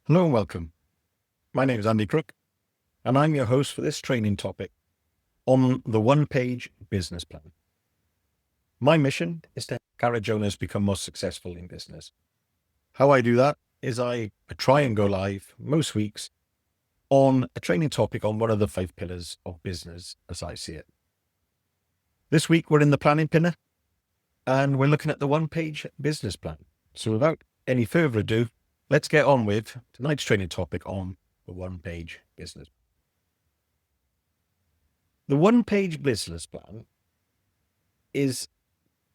Hello and welcome. My name is Andy Crook, and I'm your host for this training topic on the one-page business plan. My mission is to help garage owners become more successful in business. How I do that is I try and go live most weeks on a training topic on one of the 5 pillars of business as I see it. This week we're in the planning pillar, and we're looking at the one-page business plan. So without any further ado, let's get on with tonight's training topic on the one-page business. The one-page business plan is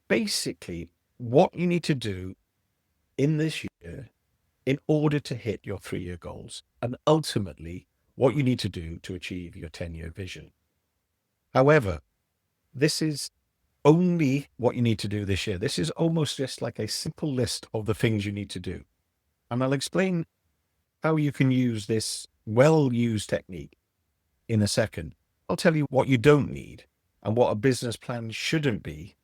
basically what you need to do in this year in order to hit your 3-year goals, and ultimately what you need to do to achieve your 10-year vision. However, this is only what you need to do this year. This is almost just like a simple list of the things you need to do. And I'll explain how you can use this well-used technique in a second. I'll tell you what you don't need and what a business plan shouldn't be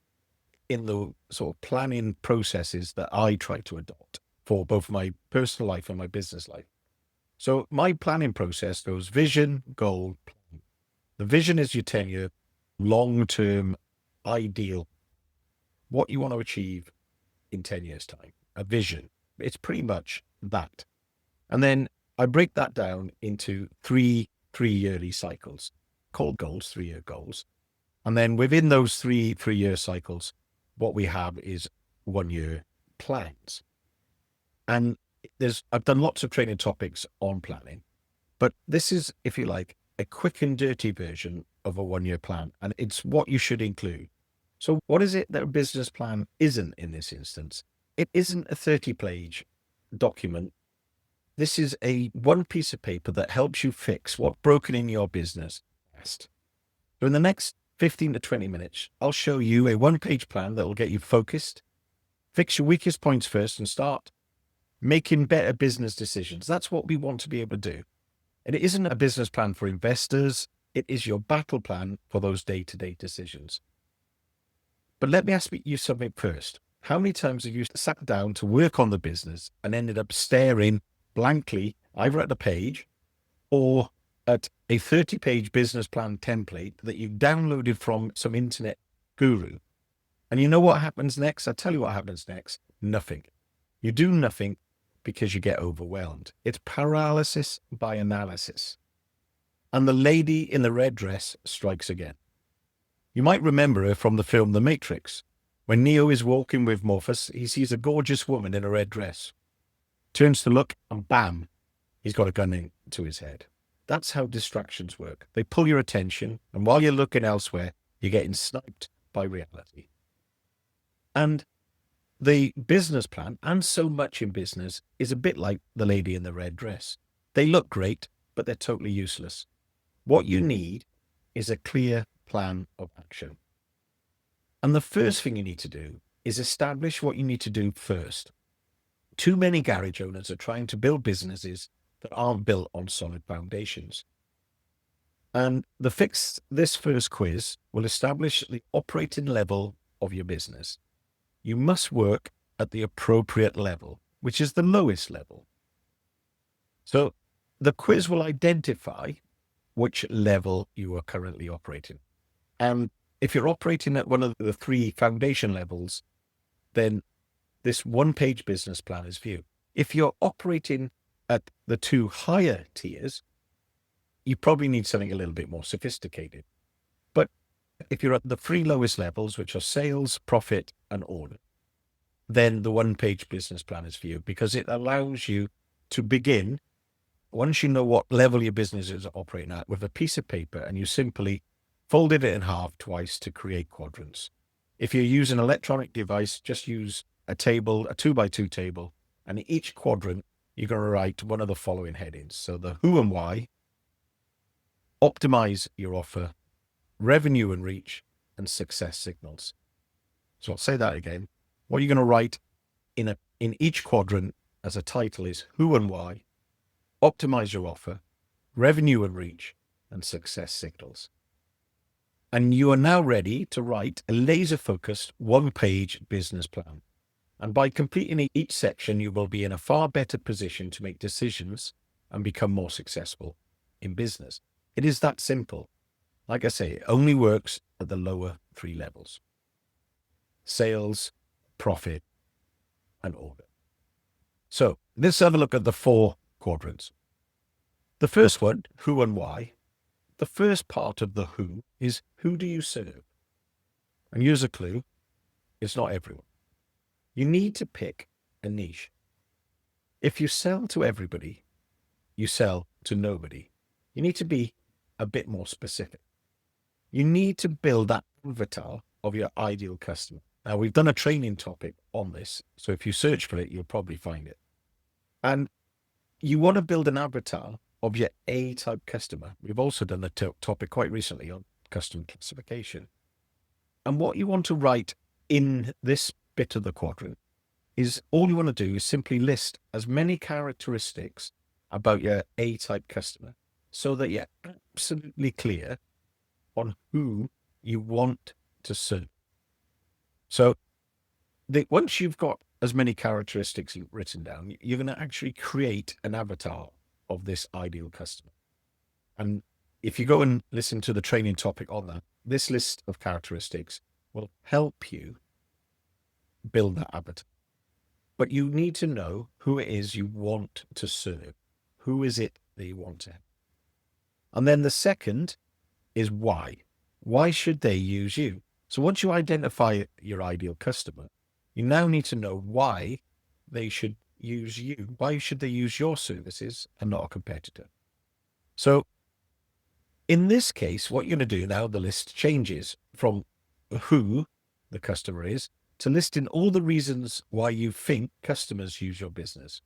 in the sort of planning processes that I try to adopt for both my personal life and my business life. So my planning process goes vision, goal, plan. The vision is your 10-year long-term ideal, what you want to achieve in 10 years' time, a vision. It's pretty much that. And then I break that down into three yearly cycles called goals, 3-year goals. And then within those three-year cycles, what we have is 1-year plans. And I've done lots of training topics on planning, but this is, if you like, a quick and dirty version of a 1-year plan, and it's what you should include. So what is it that a business plan isn't in this instance? It isn't a 30-page document. This is a one piece of paper that helps you fix what's broken in your business best. So in the next 15 to 20 minutes, I'll show you a one-page plan that will get you focused, fix your weakest points first, and start making better business decisions. That's what we want to be able to do. And it isn't a business plan for investors. It is your battle plan for those day-to-day decisions. But let me ask you something first. How many times have you sat down to work on the business and ended up staring blankly either at the page or at a 30-page business plan template that you downloaded from some internet guru? And you know what happens next? I'll tell you what happens next. Nothing. You do nothing because you get overwhelmed. It's paralysis by analysis. And the lady in the red dress strikes again. You might remember her from the film The Matrix. When Neo is walking with Morpheus, he sees a gorgeous woman in a red dress. Turns to look, and bam, he's got a gun to his head. That's how distractions work. They pull your attention, and while you're looking elsewhere, you're getting sniped by reality. And the business plan, and so much in business, is a bit like the lady in the red dress. They look great, but they're totally useless. What you need is a clear plan of action. And the first thing you need to do is establish what you need to do first. Too many garage owners are trying to build businesses that aren't built on solid foundations. And this first quiz will establish the operating level of your business. You must work at the appropriate level, which is the lowest level. So the quiz will identify which level you are currently operating. And if you're operating at one of the 3 foundation levels, then this one-page business plan is for you. If you're operating at the 2 higher tiers, you probably need something a little bit more sophisticated. But if you're at the 3 lowest levels, which are sales, profit, and order, then the one-page business plan is for you, because it allows you to begin, once you know what level your business is operating at, with a piece of paper, and you simply folded it in half twice to create quadrants. If you use an electronic device, just use a table, a 2x2 table, and in each quadrant, you're going to write one of the following headings. So the who and why, optimize your offer, revenue and reach, and success signals. So I'll say that again. What you're going to write in each quadrant as a title is who and why, optimize your offer, revenue and reach, and success signals. And you are now ready to write a laser-focused one-page business plan. And by completing each section, you will be in a far better position to make decisions and become more successful in business. It is that simple. Like I say, it only works at the lower three levels: sales, profit, and order. So let's have a look at the 4 quadrants. The first one, who and why. The first part of the who is, who do you serve? And here's a clue: it's not everyone. You need to pick a niche. If you sell to everybody, you sell to nobody. You need to be a bit more specific. You need to build that avatar of your ideal customer. Now, we've done a training topic on this, so if you search for it, you'll probably find it. And you want to build an avatar of your A-type customer. We've also done a topic quite recently on customer classification. And what you want to write in this bit of the quadrant is, all you want to do is simply list as many characteristics about your A-type customer so that you're absolutely clear on who you want to serve. So once you've got as many characteristics written down, you're going to actually create an avatar of this ideal customer. And if you go and listen to the training topic on that, this list of characteristics will help you build that avatar. But you need to know who it is you want to serve. Who is it that you want to have? And then the second is why. Why should they use you? So once you identify your ideal customer, you now need to know why they should use you. Why should they use your services and not a competitor? So in this case, what you're going to do now, the list changes from who the customer is to listing all the reasons why you think customers use your business.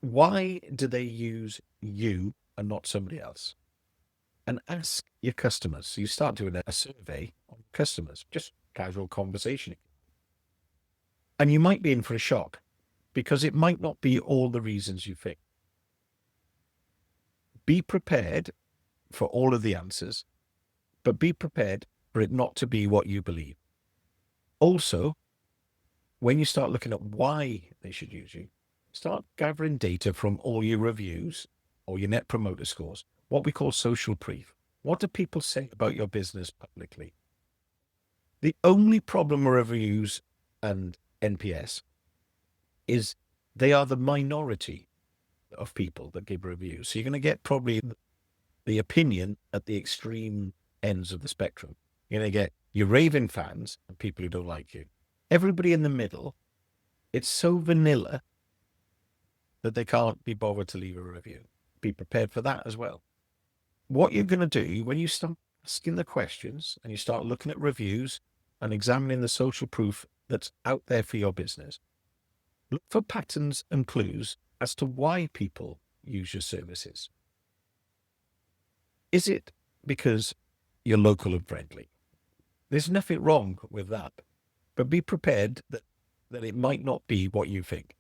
Why do they use you and not somebody else? And ask your customers. So you start doing a survey on customers, just casual conversation. And you might be in for a shock, because it might not be all the reasons you think. Be prepared for all of the answers, but be prepared for it not to be what you believe. Also, when you start looking at why they should use you, start gathering data from all your reviews or your net promoter scores, what we call social proof. What do people say about your business publicly? The only problem with reviews and NPS is they are the minority of people that give reviews. So you're going to get probably the opinion at the extreme ends of the spectrum. You're going to get your raving fans and people who don't like you. Everybody in the middle, it's so vanilla that they can't be bothered to leave a review. Be prepared for that as well. What you're going to do when you start asking the questions and you start looking at reviews and examining the social proof that's out there for your business, look for patterns and clues as to why people use your services. Is it because you're local and friendly? There's nothing wrong with that, but be prepared that it might not be what you think.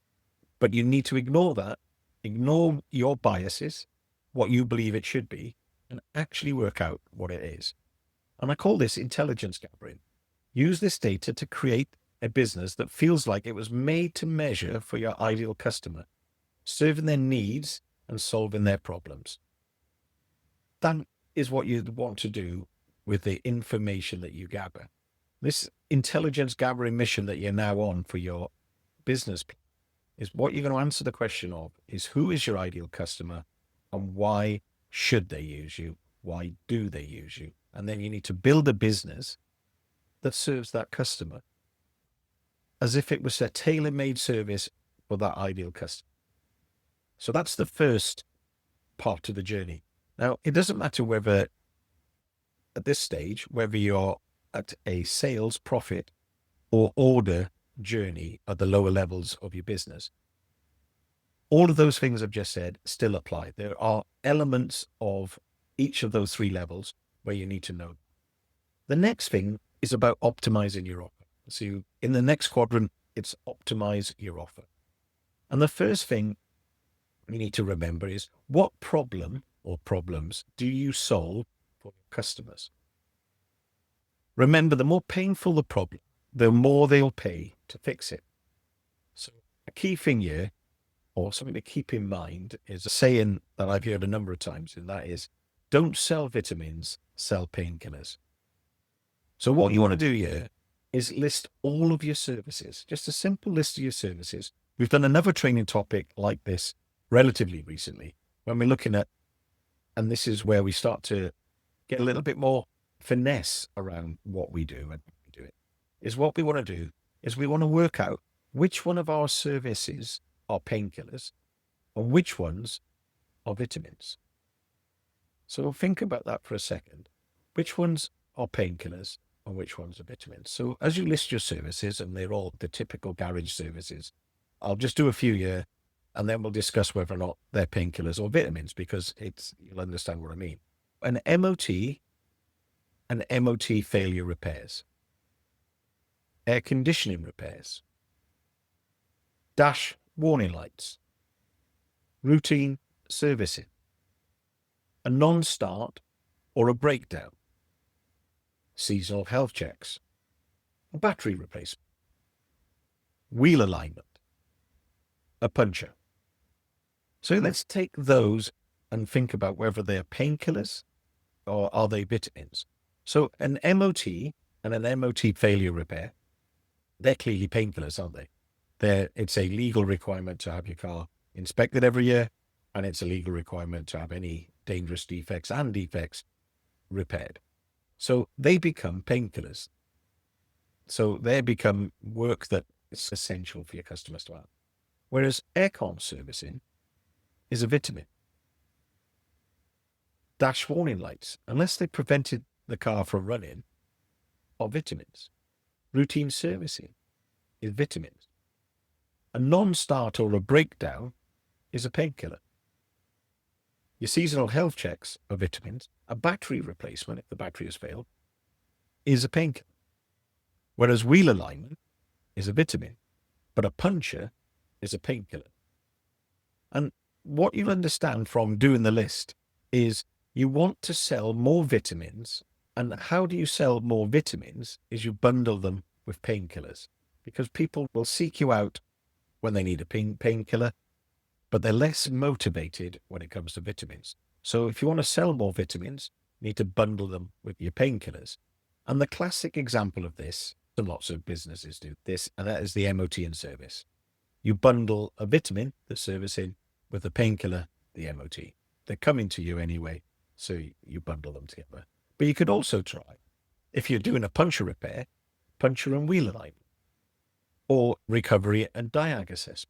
But you need to ignore that, ignore your biases, what you believe it should be, and actually work out what it is. And I call this intelligence gathering. Use this data to create a business that feels like it was made to measure for your ideal customer, serving their needs and solving their problems. That is what you'd want to do with the information that you gather. This intelligence gathering mission that you're now on for your business is what you're going to answer the question of is, who is your ideal customer and why should they use you? Why do they use you? And then you need to build a business that serves that customer as if it was a tailor-made service for that ideal customer. So that's the first part of the journey. Now, it doesn't matter whether at this stage, whether you're at a sales, profit, or order journey at the lower levels of your business. All of those things I've just said still apply. There are elements of each of those 3 levels where you need to know. The next thing is about optimizing your offer. So in the next quadrant, it's optimize your offer. And the first thing you need to remember is, what problem or problems do you solve for your customers? Remember, the more painful the problem, the more they'll pay to fix it. So a key thing here, or something to keep in mind, is a saying that I've heard a number of times, and that is, don't sell vitamins, sell painkillers. So what you want to do here is list all of your services, just a simple list of your services. We've done another training topic like this relatively recently when we're looking at, and this is where we start to get a little bit more finesse around what we do and how we do it, is what we want to do is we want to work out which one of our services are painkillers and which ones are vitamins. So think about that for a second. Which ones are painkillers and which ones are vitamins? So as you list your services, and they're all the typical garage services, I'll just do a few here and then we'll discuss whether or not they're painkillers or vitamins, because you'll understand what I mean. An MOT and MOT failure repairs, air conditioning repairs, dash warning lights, routine servicing, a non-start or a breakdown, seasonal health checks, a battery replacement, wheel alignment, a puncture. So let's take those and think about whether they're painkillers or are they vitamins. So an MOT and an MOT failure repair, they're clearly painkillers, aren't they? It's a legal requirement to have your car inspected every year, and it's a legal requirement to have any dangerous defects and defects repaired. So they become painkillers. So they become work that is essential for your customers to have. Whereas aircon servicing is a vitamin. Dash warning lights, unless they prevented the car from running, are vitamins. Routine servicing is vitamins. A non-start or a breakdown is a painkiller. Your seasonal health checks are vitamins. A battery replacement, if the battery has failed, is a painkiller. Whereas wheel alignment is a vitamin, but a puncture is a painkiller. And what you'll understand from doing the list is you want to sell more vitamins. And how do you sell more vitamins is you bundle them with painkillers, because people will seek you out when they need a painkiller, but they're less motivated when it comes to vitamins. So if you want to sell more vitamins, you need to bundle them with your painkillers. And the classic example of this, and lots of businesses do this, and that is the MOT and service. You bundle a vitamin, the servicing, with a painkiller, the MOT. They're coming to you anyway, so you bundle them together. But you could also try, if you're doing a puncture repair, puncture and wheel alignment, or recovery and diag assessment.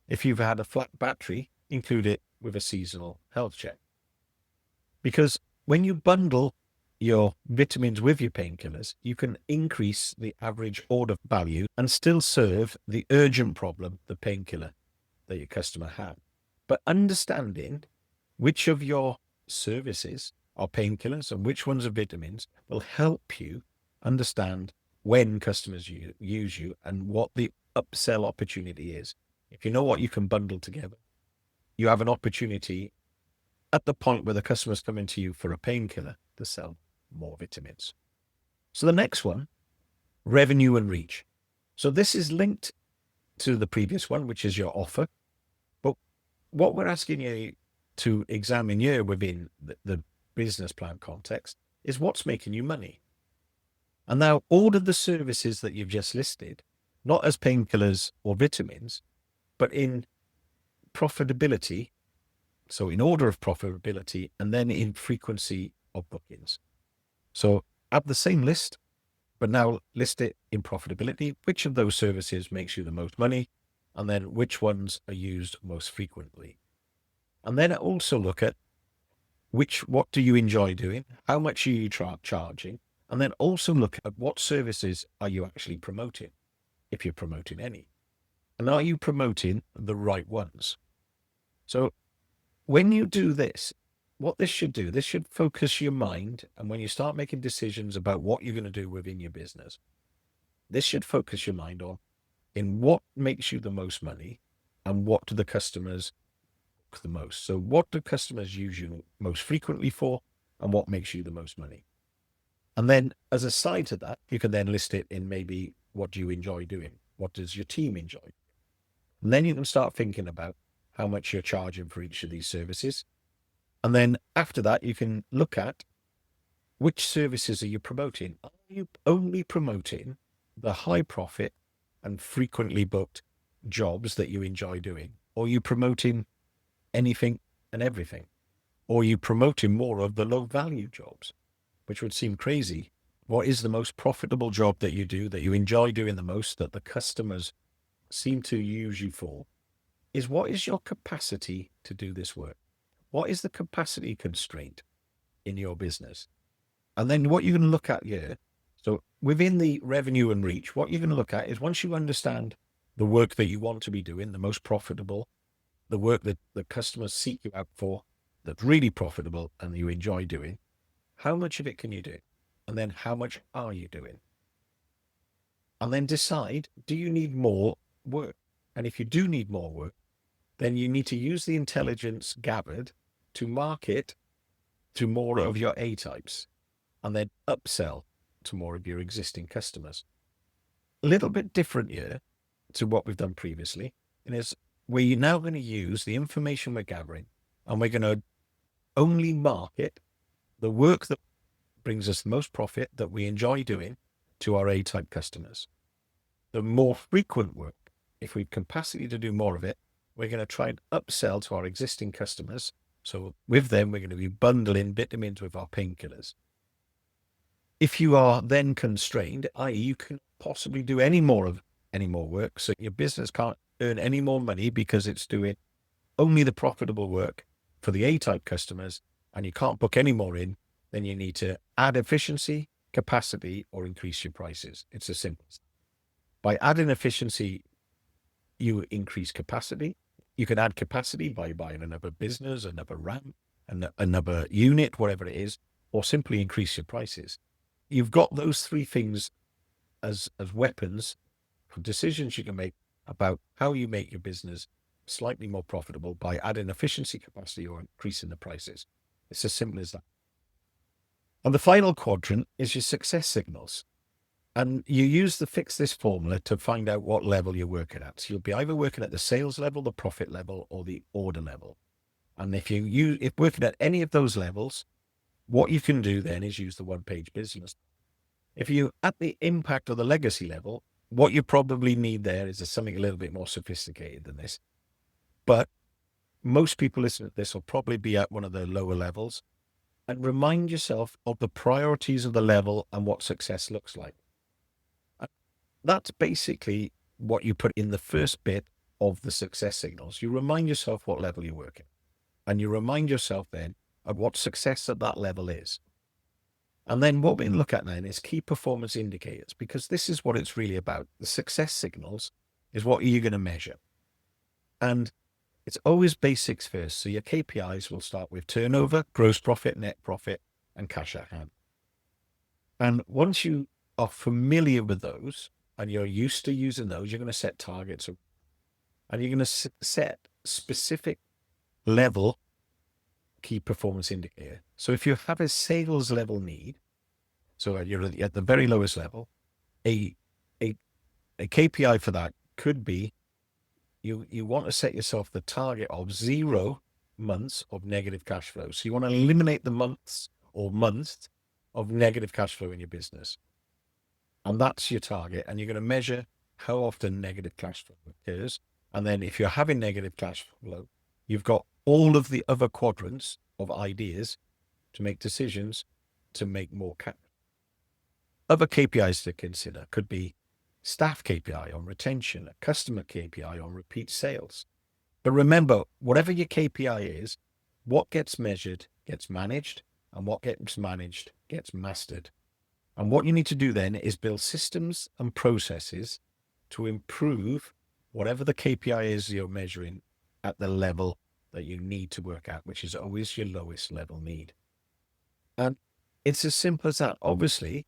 If you've had a flat battery, include it with a seasonal health check. Because when you bundle your vitamins with your painkillers, you can increase the average order value and still serve the urgent problem, the painkiller that your customer had. But understanding which of your services are painkillers and which ones are vitamins will help you understand when customers use you and what the upsell opportunity is. If you know what you can bundle together, you have an opportunity at the point where the customer's coming to you for a painkiller to sell more vitamins. So the next one, revenue and reach. So this is linked to the previous one, which is your offer. But what we're asking you to examine here within the business plan context is what's making you money. And now all of the services that you've just listed, not as painkillers or vitamins, but in profitability. So in order of profitability, and then in frequency of bookings. So have the same list, but now list it in profitability. Which of those services makes you the most money? And then which ones are used most frequently? And then also look at what do you enjoy doing? How much are you charging? And then also look at what services are you actually promoting, if you're promoting any. And are you promoting the right ones? So when you do this, what this should do, this should focus your mind. And when you start making decisions about what you're going to do within your business, this should focus your mind on in what makes you the most money and what do the customers book the most. So what do customers use you most frequently for and what makes you the most money? And then as a side to that, you can then list it in maybe what do you enjoy doing? What does your team enjoy? And then you can start thinking about how much you're charging for each of these services. And then after that, you can look at which services are you promoting? Are you only promoting the high profit and frequently booked jobs that you enjoy doing? Or are you promoting anything and everything? Or are you promoting more of the low value jobs, which would seem crazy? What is the most profitable job that you do, that you enjoy doing the most, that the customers seem to use you for? Is what is your capacity to do this work? What is the capacity constraint in your business? And then what you're going to look at here, so within the revenue and reach, what you're going to look at is once you understand the work that you want to be doing, the most profitable, the work that the customers seek you out for, that's really profitable and you enjoy doing, how much of it can you do? And then how much are you doing? And then decide, do you need more work? And if you do need more work, then you need to use the intelligence gathered to market to more of your A types and then upsell to more of your existing customers. A little bit different here to what we've done previously, and is we're now going to use the information we're gathering and we're going to only market the work that brings us the most profit that we enjoy doing to our A-type customers. The more frequent work, if we've capacity to do more of it, we're going to try and upsell to our existing customers. So with them, we're going to be bundling vitamins with our painkillers. If you are then constrained, i.e. you can possibly do any more work, so your business can't earn any more money because it's doing only the profitable work for the A-type customers, and you can't book any more in, then you need to add efficiency, capacity, or increase your prices. It's as simple as that. By adding efficiency, you increase capacity. You can add capacity by buying another business, another ramp, another unit, whatever it is, or simply increase your prices. You've got those three things as weapons for decisions you can make about how you make your business slightly more profitable by adding efficiency, capacity, or increasing the prices. It's as simple as that. And the final quadrant is your success signals. And you use the fix this formula to find out what level you're working at. So you'll be either working at the sales level, the profit level, or the order level. And if working at any of those levels, what you can do then is use the one-page business. If you're at the impact or the legacy level, what you probably need there is something a little bit more sophisticated than this. But most people listening to this will probably be at one of the lower levels. And remind yourself of the priorities of the level and what success looks like. That's basically what you put in the first bit of the success signals. You remind yourself what level you're working, and you remind yourself then of what success at that level is. And then what we look at then is key performance indicators, because this is what it's really about. The success signals is what are you going to measure? And it's always basics first. So your KPIs will start with turnover, gross profit, net profit, and cash at hand. And once you are familiar with those and you're used to using those, you're going to set targets and you're going to set specific level key performance indicator. So if you have a sales level need, so you're at the very lowest level, a KPI for that could be you want to set yourself the target of 0 months of negative cash flow. So you want to eliminate the months of negative cash flow in your business. And that's your target. And you're going to measure how often negative cash flow occurs. And then if you're having negative cash flow, you've got all of the other quadrants of ideas to make decisions to make more cash. Other KPIs to consider could be staff KPI on retention, a customer KPI on repeat sales. But remember, whatever your KPI is, what gets measured gets managed, and what gets managed gets mastered. And what you need to do then is build systems and processes to improve whatever the KPI is you're measuring at the level that you need to work at, which is always your lowest level need. And it's as simple as that. Obviously,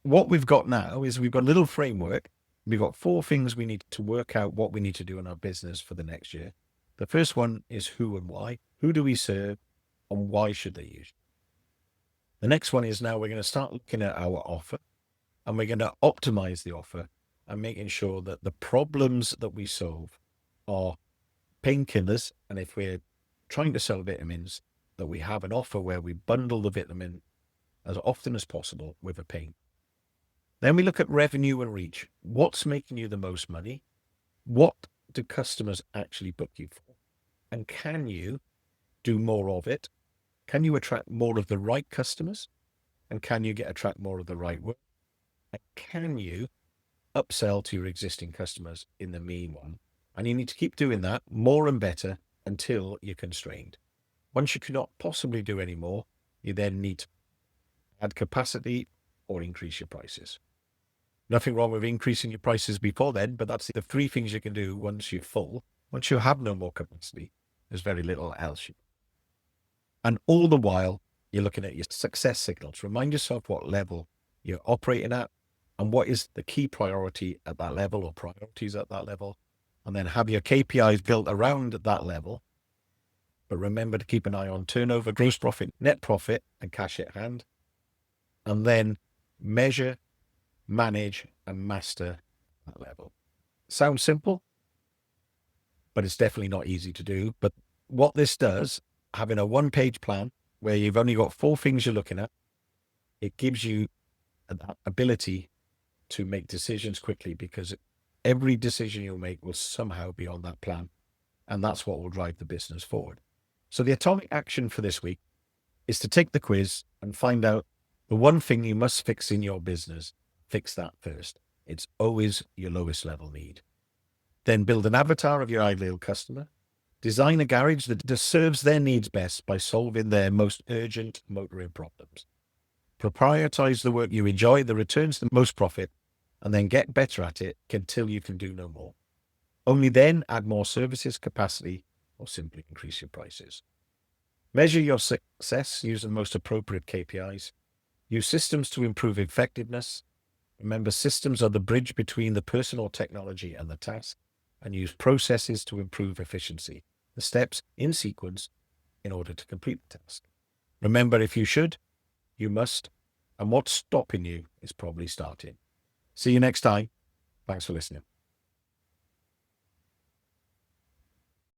what we've got now is we've got a little framework. We've got 4 things we need to work out what we need to do in our business for the next year. The first one is who and why. Who do we serve and why should they use? The next one is now we're going to start looking at our offer, and we're going to optimize the offer and making sure that the problems that we solve are painkillers. And if we're trying to sell vitamins, that we have an offer where we bundle the vitamin as often as possible with a pain. Then we look at revenue and reach. What's making you the most money? What do customers actually book you for? And can you do more of it? Can you attract more of the right customers? And can you attract more of the right work? And can you upsell to your existing customers in the meanwhile? And you need to keep doing that more and better until you're constrained. Once you cannot possibly do any more, you then need to add capacity or increase your prices. Nothing wrong with increasing your prices before then, but that's the three things you can do once you're full. Once you have no more capacity, there's very little else. And all the while, you're looking at your success signals. Remind yourself what level you're operating at and what is the key priority at that level or priorities at that level. And then have your KPIs built around that level. But remember to keep an eye on turnover, gross profit, net profit, and cash at hand. And then measure, manage, and master that level. Sounds simple, but it's definitely not easy to do. But what this does, having a one-page plan where you've only got 4 things you're looking at, it gives you that ability to make decisions quickly, because every decision you'll make will somehow be on that plan. And that's what will drive the business forward. So the atomic action for this week is to take the quiz and find out the one thing you must fix in your business. Fix that first. It's always your lowest level need. Then build an avatar of your ideal customer. Design a garage that serves their needs best by solving their most urgent motoring problems. Prioritize the work you enjoy, that returns the most profit, and then get better at it until you can do no more. Only then add more services, capacity, or simply increase your prices. Measure your success using the most appropriate KPIs. Use systems to improve effectiveness. Remember, systems are the bridge between the person or technology and the task, and use processes to improve efficiency, the steps in sequence in order to complete the task. Remember, if you should, you must, and what's stopping you is probably starting. See you next time. Thanks for listening.